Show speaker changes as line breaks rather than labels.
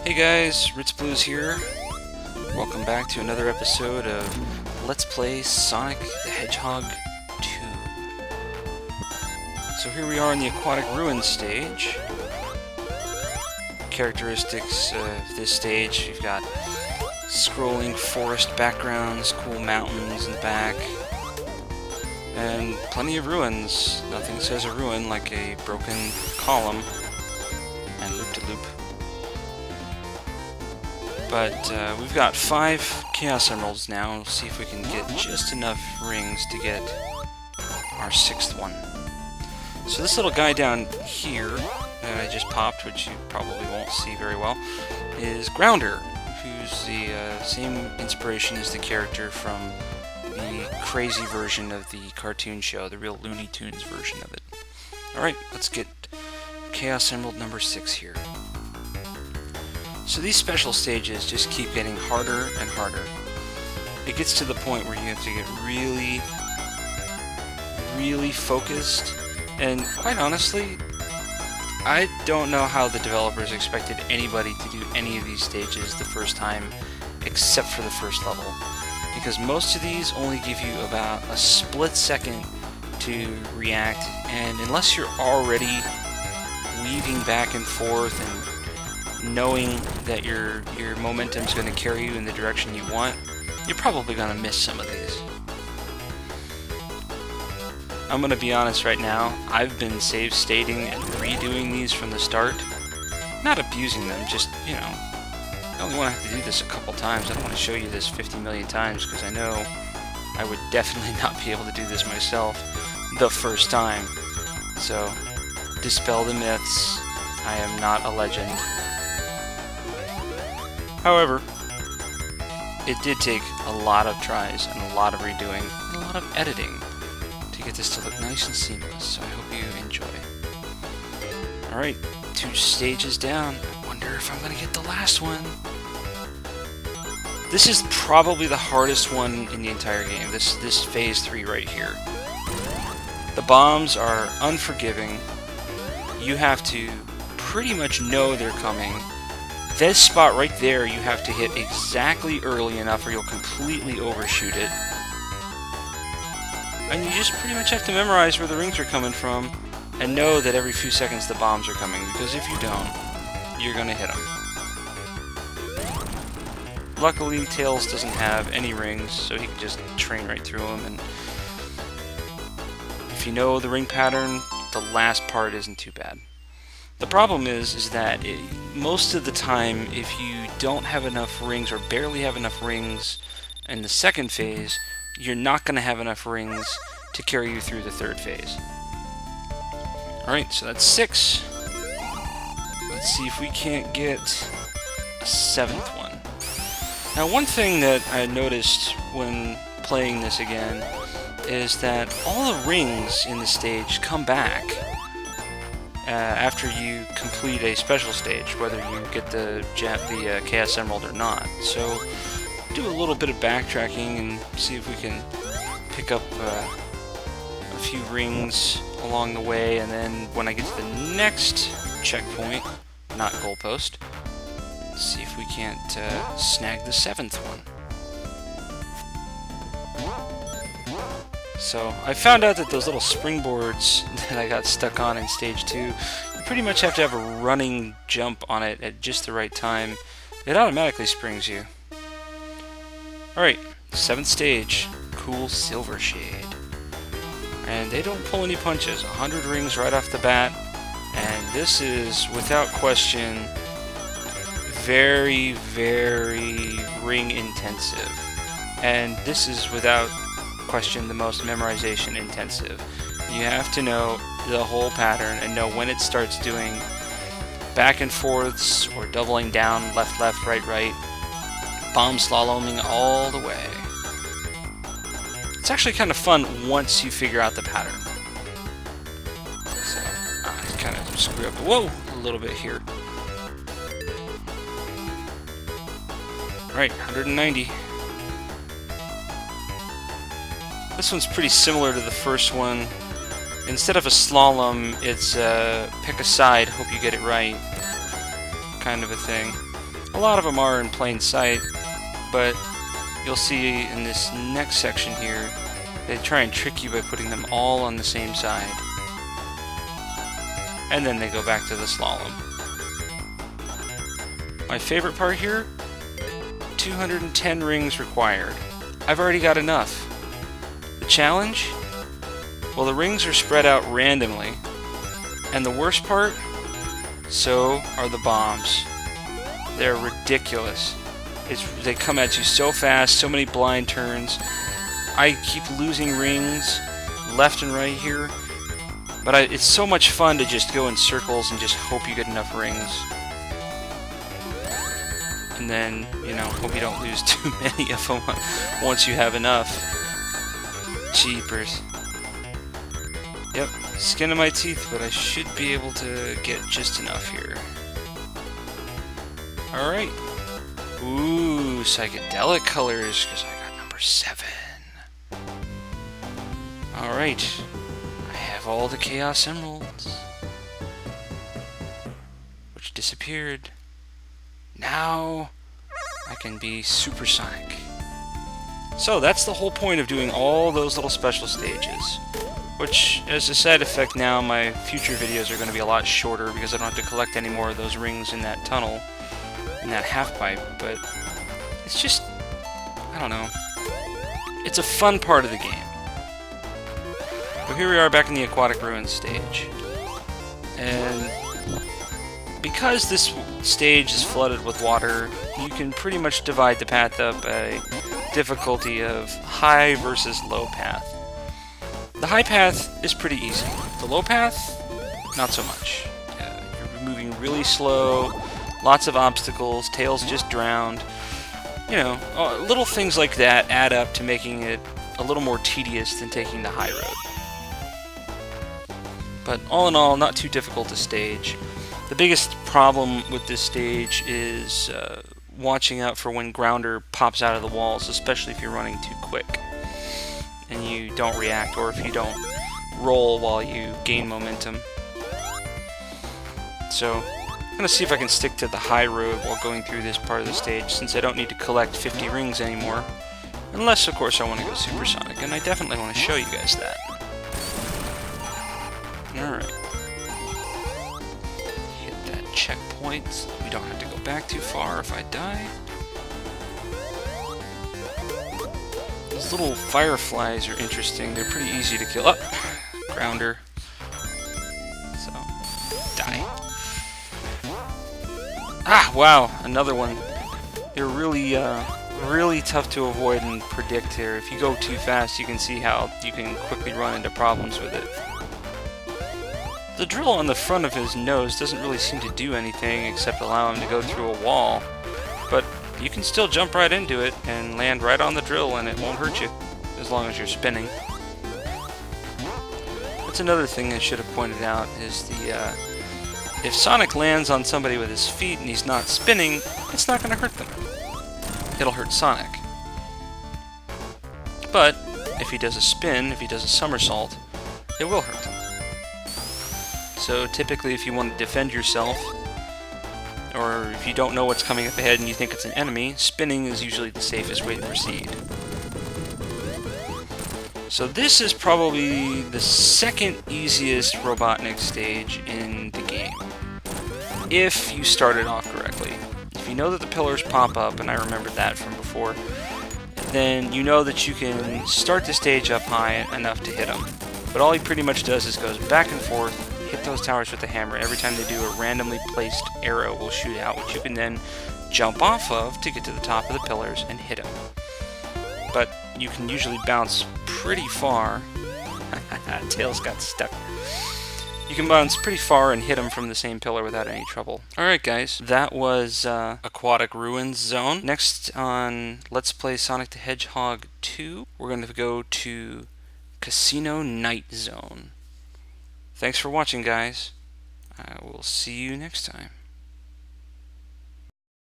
Hey guys, Ritz Blues here. Welcome back to another episode of Let's Play Sonic the Hedgehog 2. So here we are in the Aquatic Ruins stage. Characteristics of this stage, you've got scrolling forest backgrounds, cool mountains in the back, and plenty of ruins. Nothing says a ruin like a broken column and loop-to-loop. But we've got 5 Chaos Emeralds now. We'll see if we can get just enough rings to get our 6th one. So this little guy down here that I just popped, which you probably won't see very well, is Grounder, who's the same inspiration as the character from the crazy version of the cartoon show, the real Looney Tunes version of it. Alright, let's get Chaos Emerald number 6 here. So these special stages just keep getting harder and harder. It gets to the point where you have to get really focused, and quite honestly, I don't know how the developers expected anybody to do any of these stages the first time except for the first level, because most of these only give you about a split second to react, and unless you're already weaving back and forth and knowing that your momentum's going to carry you in the direction you want, you're probably going to miss some of these. I'm going to be honest right now, I've been save stating and redoing these from the start. Not abusing them, just, you know, I only want to have to do this a couple times. I don't want to show you this 50 million times because I know I would definitely not be able to do this myself the first time. So, dispel the myths. I am not a legend. However, it did take a lot of tries and a lot of redoing and a lot of editing to get this to look nice and seamless, so I hope you enjoy. Alright, 2 stages down. I wonder if I'm going to get the last one. This is probably the hardest one in the entire game, this phase 3 right here. The bombs are unforgiving. You have to pretty much know they're coming. This spot right there you have to hit exactly early enough or you'll completely overshoot it. And you just pretty much have to memorize where the rings are coming from and know that every few seconds the bombs are coming, because if you don't, you're going to hit them. Luckily, Tails doesn't have any rings, so he can just train right through them, and if you know the ring pattern, the last part isn't too bad. The problem is that most of the time, if you don't have enough rings or barely have enough rings in the second phase, you're not going to have enough rings to carry you through the third phase. Alright, so that's 6. Let's see if we can't get a 7th one. Now, one thing that I noticed when playing this again is that all the rings in the stage come back after you complete a special stage, whether you get the Chaos Emerald or not. So do a little bit of backtracking and see if we can pick up a few rings along the way, and then when I get to the next checkpoint, not goalpost, see if we can't snag the 7th one. So, I found out that those little springboards that I got stuck on in Stage 2, you pretty much have to have a running jump on it at just the right time. It automatically springs you. Alright, 7th stage, Cool Silver Shade. And they don't pull any punches, 100 rings right off the bat, and this is, without question, very, very ring intensive. And this is, without question, the most memorization intensive. You have to know the whole pattern and know when it starts doing back and forths or doubling down, left, left, right, right, bomb slaloming all the way. It's actually kind of fun once you figure out the pattern. So, I kind of screw up, whoa, a little bit here. Alright, 190. This one's pretty similar to the first one. Instead of a slalom, it's pick a side, hope you get it right, kind of a thing. A lot of them are in plain sight, but you'll see in this next section here, they try and trick you by putting them all on the same side. And then they go back to the slalom. My favorite part here, 210 rings required. I've already got enough. The challenge? Well, the rings are spread out randomly. And the worst part? So are the bombs. They're ridiculous. They come at you so fast, so many blind turns. I keep losing rings left and right here. But it's so much fun to just go in circles and just hope you get enough rings. And then, you know, hope you don't lose too many of them once you have enough. Jeepers. Yep, skin of my teeth, but I should be able to get just enough here. Alright. Ooh, psychedelic colors, because I got number 7. Alright. I have all the Chaos Emeralds, which disappeared. Now I can be supersonic. So that's the whole point of doing all those little special stages. Which, as a side effect now, my future videos are going to be a lot shorter because I don't have to collect any more of those rings in that tunnel, in that half pipe. But it's just, I don't know. It's a fun part of the game. So here we are back in the Aquatic Ruins stage. And because this stage is flooded with water, you can pretty much divide the path up a difficulty of high versus low path. The high path is pretty easy. The low path, not so much. You're moving really slow, lots of obstacles, tails just drowned. You know, little things like that add up to making it a little more tedious than taking the high road. But all in all, not too difficult a stage. The biggest problem with this stage is watching out for when grounder pops out of the walls, especially if you're running too quick and you don't react, or if you don't roll while you gain momentum. So I'm going to see if I can stick to the high road while going through this part of the stage, since I don't need to collect 50 rings anymore. Unless, of course, I want to go supersonic, and I definitely want to show you guys that. Alright. Hit that checkpoint so that we don't have to go back too far if I die. These little fireflies are interesting. They're pretty easy to kill. Oh! Grounder. So, die. Ah, wow, another one. They're really, really tough to avoid and predict here. If you go too fast, you can see how you can quickly run into problems with it. The drill on the front of his nose doesn't really seem to do anything except allow him to go through a wall. But you can still jump right into it and land right on the drill and it won't hurt you, as long as you're spinning. That's another thing I should have pointed out, is if Sonic lands on somebody with his feet and he's not spinning, it's not going to hurt them. It'll hurt Sonic. But if he does a spin, if he does a somersault, it will hurt them. So typically, if you want to defend yourself, or if you don't know what's coming up ahead and you think it's an enemy, spinning is usually the safest way to proceed. So this is probably the second easiest Robotnik stage in the game, if you start it off correctly. If you know that the pillars pop up, and I remembered that from before, then you know that you can start the stage up high enough to hit them. But all he pretty much does is goes back and forth, hit those towers with the hammer. Every time they do, a randomly placed arrow will shoot out, which you can then jump off of to get to the top of the pillars and hit them. But you can usually bounce pretty far. Tails got stuck. You can bounce pretty far and hit them from the same pillar without any trouble. Alright guys, that was Aquatic Ruins Zone. Next on Let's Play Sonic the Hedgehog 2, we're going to go to Casino Night Zone. Thanks for watching, guys. I will see you next time.